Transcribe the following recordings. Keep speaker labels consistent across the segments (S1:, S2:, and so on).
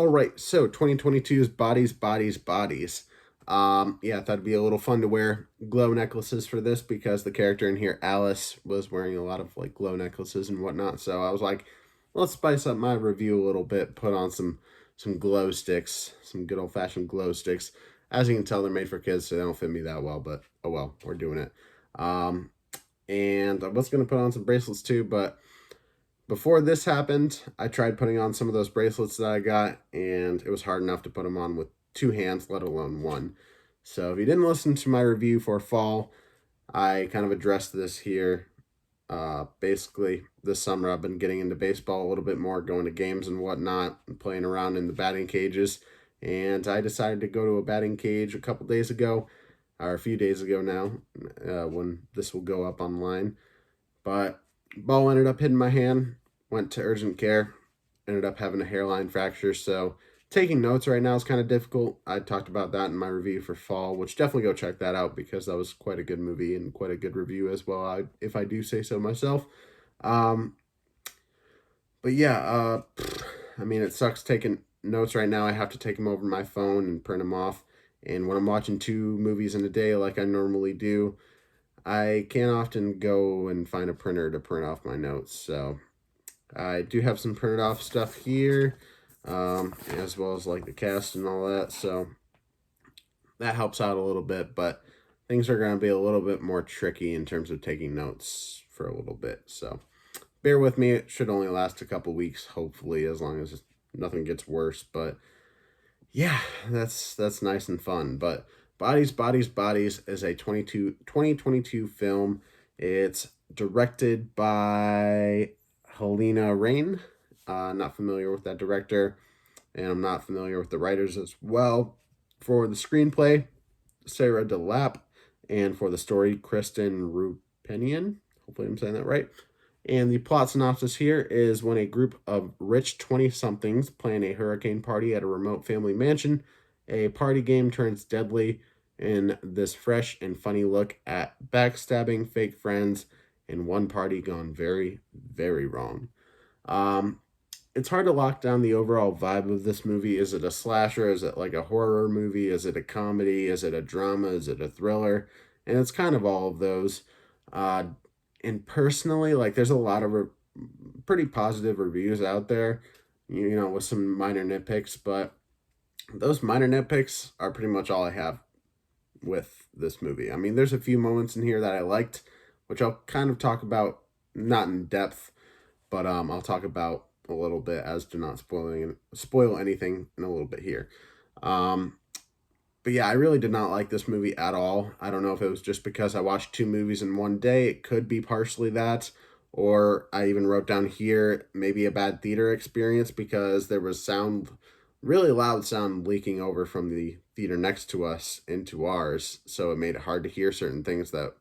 S1: All right, so 2022's Bodies, Bodies, Bodies. Yeah, I thought it'd be a little fun to wear glow necklaces for this because the character in here, Alice, was wearing a lot of like glow necklaces and whatnot. So I was like, let's spice up my review a little bit, put on some glow sticks, some good old fashioned glow sticks. As you can tell, they're made for kids, so they don't fit me that well. But oh well, we're doing it. Um, and I was gonna put on some bracelets too, but before this happened, I tried putting on some of those bracelets that I got, and it was hard enough to put them on with two hands, let alone one. So if you didn't listen to my review for fall, I kind of addressed this here. Basically, this summer I've been getting into baseball a little bit more, going to games and whatnot, and playing around in the batting cages. And I decided to go to a batting cage a couple days ago, or a few days ago now, when this will go up online. But ball ended up hitting my hand, went to urgent care, ended up having a hairline fracture. So taking notes right now is kind of difficult. I talked about that in my review for fall, which definitely go check that out because that was quite a good movie and quite a good review as well, if I do say so myself. Um, but yeah, I mean, it sucks taking notes right now. I have to take them over my phone and print them off. And when I'm watching two movies in a day like I normally do, I can't often go and find a printer to print off my notes. So I do have some printed off stuff here, as well as like the cast and all that. So that helps out a little bit, but things are going to be a little bit more tricky in terms of taking notes for a little bit. So bear with me. It should only last a couple weeks, hopefully, as long as nothing gets worse. But yeah, that's nice and fun. But Bodies, Bodies, Bodies is a 2022 film. It's directed by Helena Rain. Not familiar with that director, and I'm not familiar with the writers as well. For the screenplay, Sarah DeLapp, and for the story, Kristen Rupenian. Hopefully, I'm saying that right. And the plot synopsis here is when a group of rich 20 somethings plan a hurricane party at a remote family mansion, a party game turns deadly in this fresh and funny look at backstabbing, fake friends, and one party gone very, very wrong. Um, it's hard to lock down the overall vibe of this movie. Is it a slasher? Is it like a horror movie? Is it a comedy? Is it a drama? Is it a thriller? And it's kind of all of those. Uh, and personally, like, there's a lot of pretty positive reviews out there, with some minor nitpicks, but those minor nitpicks are pretty much all I have with this movie. I mean, there's a few moments in here that I liked, which I'll kind of talk about, not in depth, but I'll talk about a little bit as to not spoil anything in a little bit here. Um, but yeah, I really did not like this movie at all. I don't know if it was just because I watched two movies in one day. It could be partially that, or I even wrote down here maybe a bad theater experience because there was really loud sound leaking over from the theater next to us into ours, so it made it hard to hear certain things that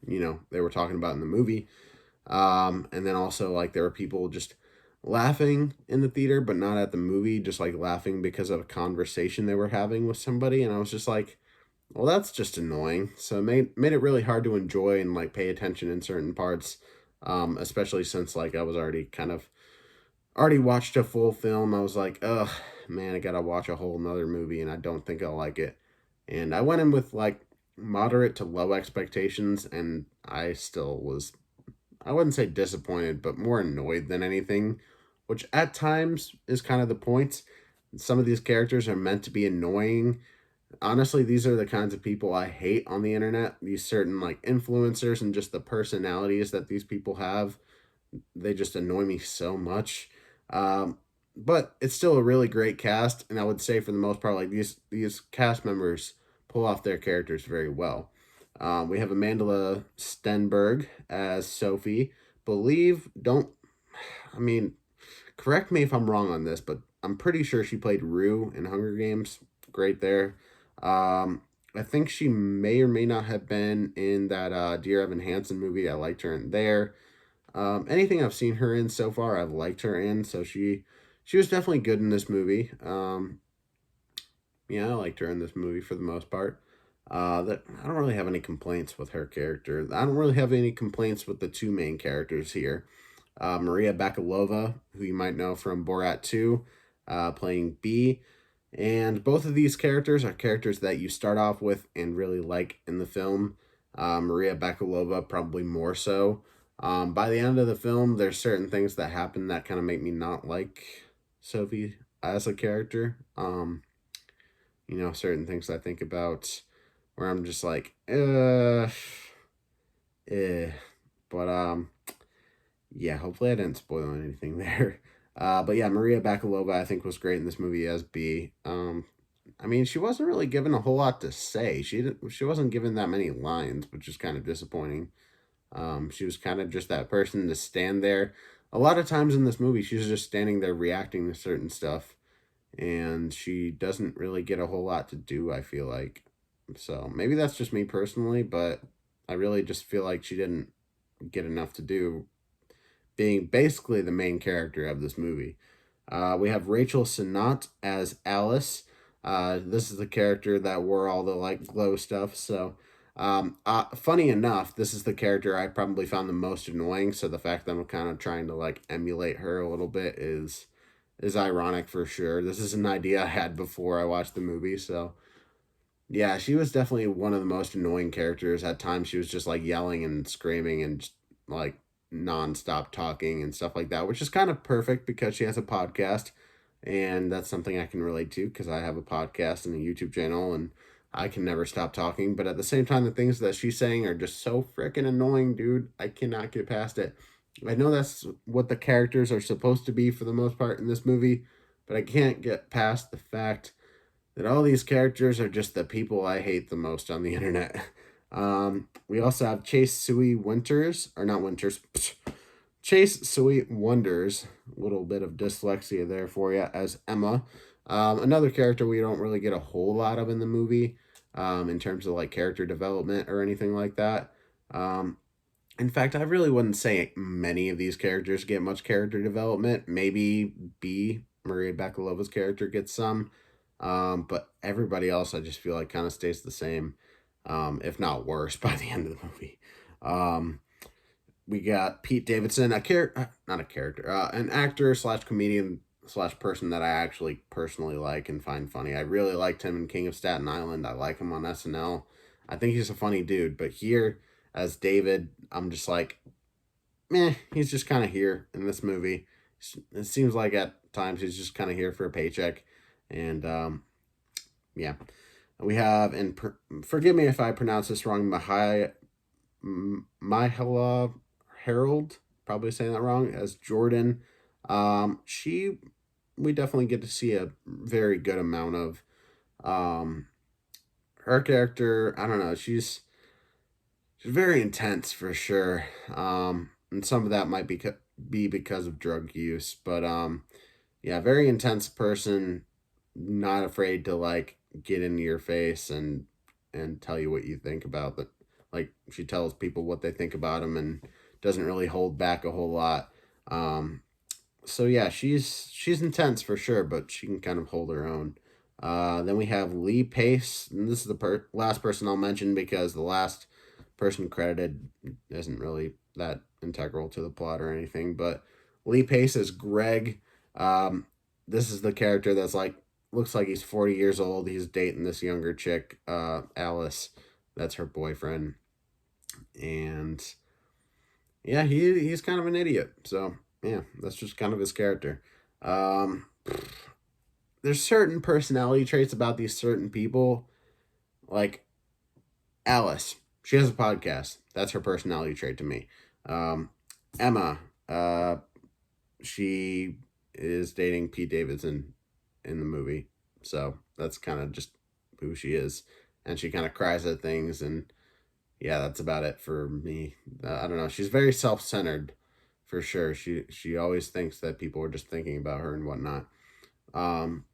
S1: they were talking about in the movie. And then also, like, there were people just laughing in the theater, but not at the movie, just like laughing because of a conversation they were having with somebody. And I was just like, well, that's just annoying. So it made it really hard to enjoy and like pay attention in certain parts. Especially since like I was already watched a full film. I was like, ugh, man, I gotta watch a whole nother movie and I don't think I'll like it. And I went in with like moderate to low expectations, and I still was, I wouldn't say disappointed, but more annoyed than anything, which at times is kind of the point. Some of these characters are meant to be annoying. Honestly, these are the kinds of people I hate on the internet. These certain like influencers and just the personalities that these people have, they just annoy me so much. Um, but it's still a really great cast, and I would say for the most part, like these cast members pull off their characters very well. We have Amanda Stenberg as Sophie. Believe don't I mean, correct me if I'm wrong on this, but I'm pretty sure she played Rue in Hunger Games. Great there. I think she may or may not have been in that Dear Evan Hansen movie. I liked her in there. Anything I've seen her in so far, I've liked her in. So she was definitely good in this movie. Yeah, I liked her in this movie for the most part. That I don't really have any complaints with her character. I don't really have any complaints with the two main characters here. Maria Bacalova, who you might know from Borat 2. playing B. And both of these characters are characters that you start off with and really like in the film. Maria Bacaloba probably more so. By the end of the film, there's certain things that happen that kind of make me not like Sophie as a character. Certain things I think about where I'm just like, eh. But yeah, hopefully I didn't spoil anything there. But yeah, Maria Bakalova I think was great in this movie as B. I mean, she wasn't really given a whole lot to say. She wasn't given that many lines, which is kind of disappointing. She was kind of just that person to stand there. A lot of times in this movie, she's just standing there reacting to certain stuff, and she doesn't really get a whole lot to do, I feel like. So maybe that's just me personally, but I really just feel like she didn't get enough to do, being basically the main character of this movie. We have Rachel Sanat as Alice. This is the character that wore all the like glow stuff. So, funny enough, this is the character I probably found the most annoying. So the fact that I'm kind of trying to like emulate her a little bit is ironic for sure. This is an idea I had before I watched the movie. So yeah, she was definitely one of the most annoying characters. At times, she was just like yelling and screaming and just like nonstop talking and stuff like that, which is kind of perfect because she has a podcast, and that's something I can relate to because I have a podcast and a YouTube channel, and I can never stop talking. But at the same time, the things that she's saying are just so freaking annoying, dude. I cannot get past it. I know that's what the characters are supposed to be for the most part in this movie, but I can't get past the fact that all these characters are just the people I hate the most on the internet. We also have Chase Sui Winters, or not Winters, Chase Sui Wonders. A little bit of dyslexia there for you as Emma. Another character we don't really get a whole lot of in the movie, in terms of like character development or anything like that. In fact, I really wouldn't say many of these characters get much character development. Maybe B, Maria Bakalova's character, gets some. But everybody else, I just feel like kind of stays the same, if not worse, by the end of the movie. Um, we got Pete Davidson, not a character, an actor slash comedian slash person that I actually personally like and find funny. I really liked him in King of Staten Island. I like him on SNL. I think he's a funny dude. But here, as David, I'm just like, meh, he's just kind of here in this movie. It seems like at times he's just kind of here for a paycheck. And yeah, we have, and forgive me if I pronounce this wrong, Myha'la Harold, probably saying that wrong, as Jordan. She, we definitely get to see a very good amount of her character. I don't know, she's very intense for sure. And some of that might be because of drug use, but yeah, very intense person, not afraid to like get into your face and tell you what you think about that. Like she tells people what they think about him and doesn't really hold back a whole lot. So yeah, she's intense for sure, but she can kind of hold her own. Then we have Lee Pace, and this is the last person I'll mention because the last person credited isn't really that integral to the plot or anything. But Lee Pace is Greg. This is the character that's like looks like he's 40 years old. He's dating this younger chick, Alice. That's her boyfriend, and yeah, he's kind of an idiot. So yeah, that's just kind of his character. Um, there's certain personality traits about these certain people, like Alice. She has a podcast. That's her personality trait to me. Um, Emma. She is dating Pete Davidson in the movie, so that's kind of just who she is, and she kind of cries at things, and yeah, that's about it for me. I don't know. She's very self centered, for sure. She always thinks that people are just thinking about her and whatnot.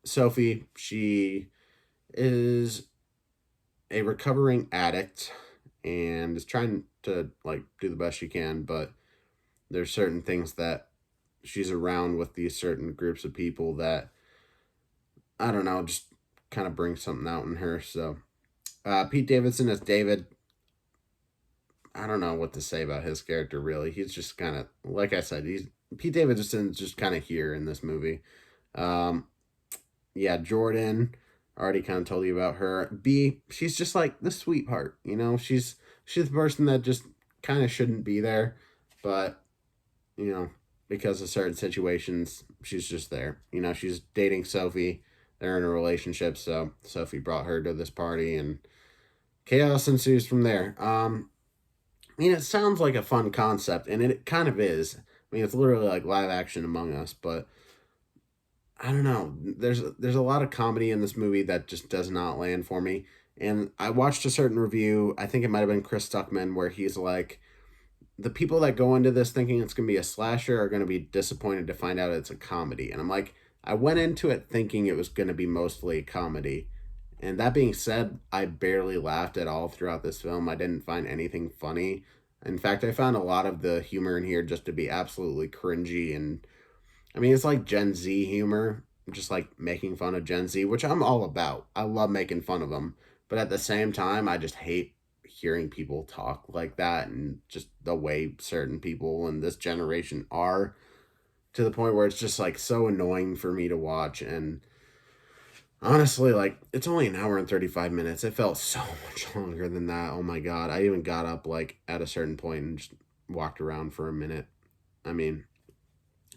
S1: Sophie, she is a recovering addict and is trying to like do the best she can, but there's certain things that she's around with these certain groups of people that I don't know, just kind of bring something out in her. So Pete Davidson as David, I don't know what to say about his character really. He's just kind of like I said, he's Pete Davidson's just kind of here in this movie. yeah, Jordan, already kind of told you about her. B, she's just like the sweetheart, you know? She's the person that just kind of shouldn't be there, but you know, because of certain situations, she's just there. You know, she's dating Sophie. They're in a relationship, so Sophie brought her to this party, and chaos ensues from there. I mean, it sounds like a fun concept, and it kind of is. I mean, it's literally like live action Among Us, but I don't know. There's a lot of comedy in this movie that just does not land for me. And I watched a certain review. I think it might have been Chris Stuckman, where he's like, the people that go into this thinking it's going to be a slasher are going to be disappointed to find out it's a comedy. And I'm like, I went into it thinking it was going to be mostly a comedy. And that being said, I barely laughed at all throughout this film. I didn't find anything funny. In fact, I found a lot of the humor in here just to be absolutely cringy. And I mean, it's like Gen Z humor, just like making fun of Gen Z, which I'm all about. I love making fun of them. But at the same time, I just hate hearing people talk like that, and just the way certain people in this generation are, to the point where it's just like so annoying for me to watch. And honestly, like, it's only an hour and 35 minutes. It felt so much longer than that. Oh my god. I even got up like at a certain point and just walked around for a minute. I mean,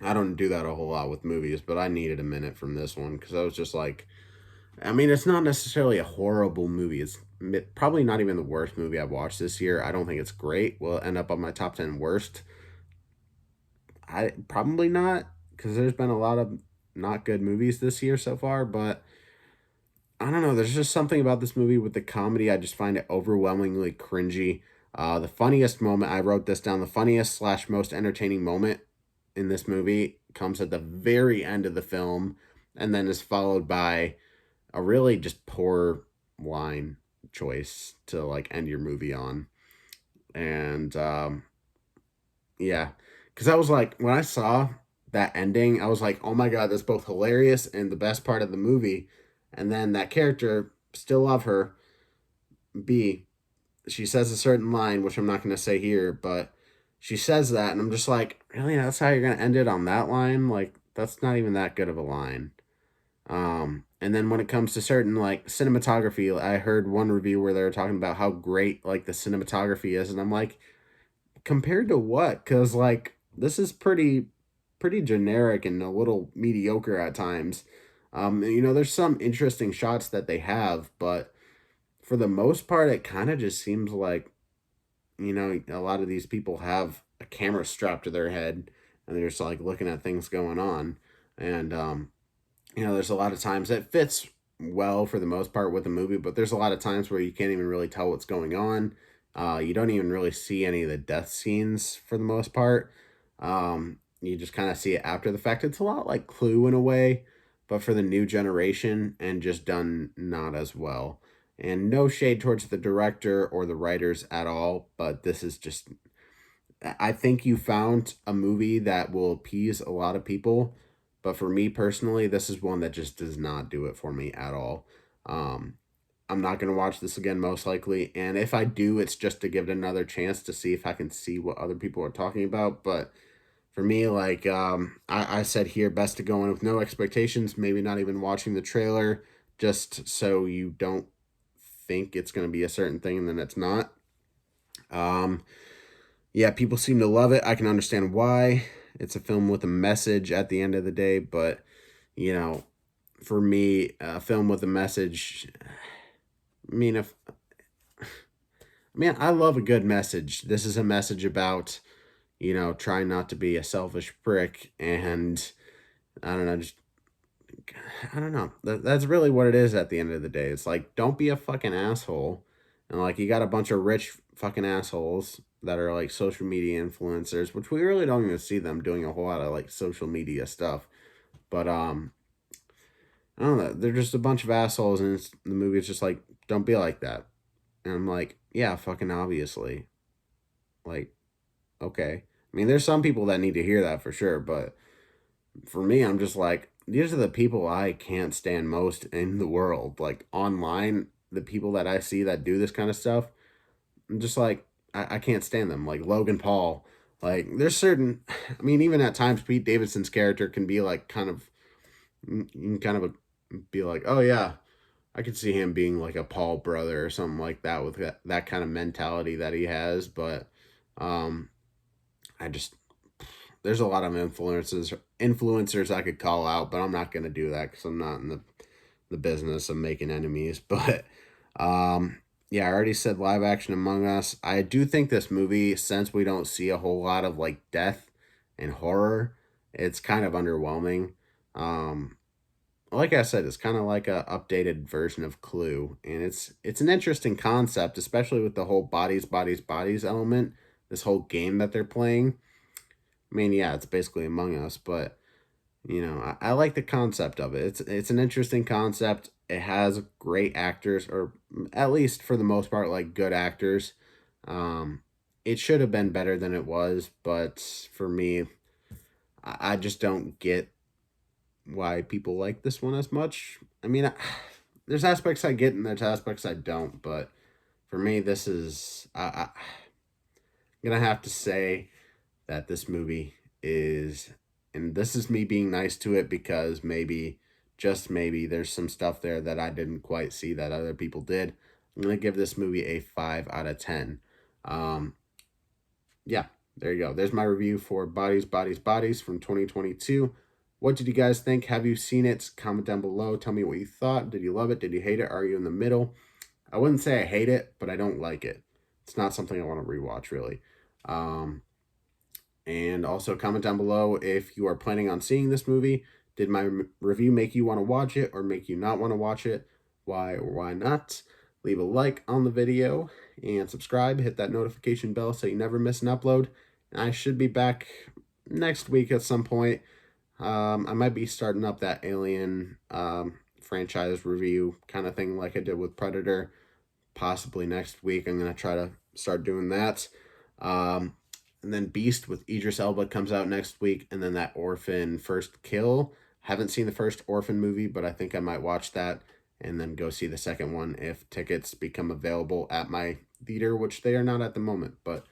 S1: I don't do that a whole lot with movies, but I needed a minute from this one because I was just like, I mean, it's not necessarily a horrible movie. It's probably not even the worst movie I've watched this year. I don't think it's great. Will it end up on my top 10 worst? I probably not, because there's been a lot of not good movies this year so far, but I don't know. There's just something about this movie with the comedy. I just find it overwhelmingly cringy. The funniest moment, I wrote this down, the funniest slash most entertaining moment in this movie comes at the very end of the film, and then is followed by a really just poor line choice to like end your movie on. And yeah, because I was like, when I saw that ending, I was like, oh my god, that's both hilarious and the best part of the movie. And then that character, still love her, B, she says a certain line, which I'm not going to say here, but she says that, and I'm just like, really? That's how you're going to end it on that line? Like, that's not even that good of a line. And then when it comes to certain like cinematography, I heard one review where they were talking about how great like the cinematography is, and I'm like, compared to what? Because like this is pretty generic and a little mediocre at times. You know, there's some interesting shots that they have, but for the most part, it kind of just seems like, you know, a lot of these people have a camera strapped to their head and they're just like looking at things going on. And you know, there's a lot of times that fits well for the most part with the movie, but there's a lot of times where you can't even really tell what's going on. You don't even really see any of the death scenes for the most part. You just kind of see it after the fact. It's a lot like Clue in a way, but for the new generation and just done not as well. And no shade towards the director or the writers at all, but this is just, I think you found a movie that will appease a lot of people, but for me personally, this is one that just does not do it for me at all. Um, I'm not going to watch this again, most likely. And if I do, it's just to give it another chance to see if I can see what other people are talking about. But for me, like I said here, best to go in with no expectations, maybe not even watching the trailer, just so you don't think it's going to be a certain thing and then it's not. Um, yeah, people seem to love it. I can understand why. It's a film with a message at the end of the day, but you know, for me, a film with a message. I mean, if I love a good message. This is a message about, you know, trying not to be a selfish prick, and I don't know, just I don't know. That's really what it is at the end of the day. It's like, don't be a fucking asshole. And like, you got a bunch of rich fucking assholes that are like social media influencers, which we really don't even see them doing a whole lot of like social media stuff. But I don't know. They're just a bunch of assholes, and the movie is just like, don't be like that. And I'm like, yeah, fucking obviously. Like, okay. I mean, there's some people that need to hear that for sure, but for me, I'm just like, these are the people I can't stand most in the world. Like online, the people that I see that do this kind of stuff, I'm just like, I can't stand them. Like Logan Paul. Like there's certain, I mean, even at times Pete Davidson's character can be like kind of be like, oh yeah, I could see him being like a Paul brother or something like that with that kind of mentality that he has. But um, I just there's a lot of influencers I could call out, but I'm not gonna do that because I'm not in the business of making enemies. But yeah, I already said live action Among Us. I do think this movie, since we don't see a whole lot of like death and horror, it's kind of underwhelming. Um, like I said, it's kind of like a updated version of Clue, and it's an interesting concept, especially with the whole bodies element. This whole game that they're playing. I mean, yeah, it's basically Among Us, but I like the concept of it. It's an interesting concept. It has great actors, or at least for the most part, like good actors. It should have been better than it was, but for me, I just don't get why people like this one as much. I mean, there's aspects I get and there's aspects I don't, but for me, this is I'm gonna have to say that this movie is, and this is me being nice to it because maybe, just maybe, there's some stuff there that I didn't quite see that other people did. I'm gonna give this movie a 5 out of 10. Um, yeah, there you go. There's my review for Bodies from 2022. What did you guys think? Have you seen it? Comment down below. Tell me what you thought. Did you love it? Did you hate it? Are you in the middle? I wouldn't say I hate it, but I don't like it. It's not something I want to rewatch, really. And also comment down below if you are planning on seeing this movie. Did my review make you want to watch it or make you not want to watch it? Why or why not? Leave a like on the video and subscribe. Hit that notification bell so you never miss an upload. And I should be back next week at some point. I might be starting up that Alien franchise review kind of thing like I did with Predator. Possibly next week. I'm going to try to start doing that. And then Beast with Idris Elba comes out next week. And then that Orphan First Kill. Haven't seen the first Orphan movie, but I think I might watch that and then go see the second one if tickets become available at my theater, which they are not at the moment. But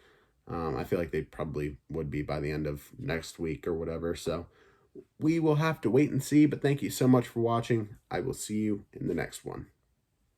S1: I feel like they probably would be by the end of next week or whatever. So we will have to wait and see. But thank you so much for watching. I will see you in the next one.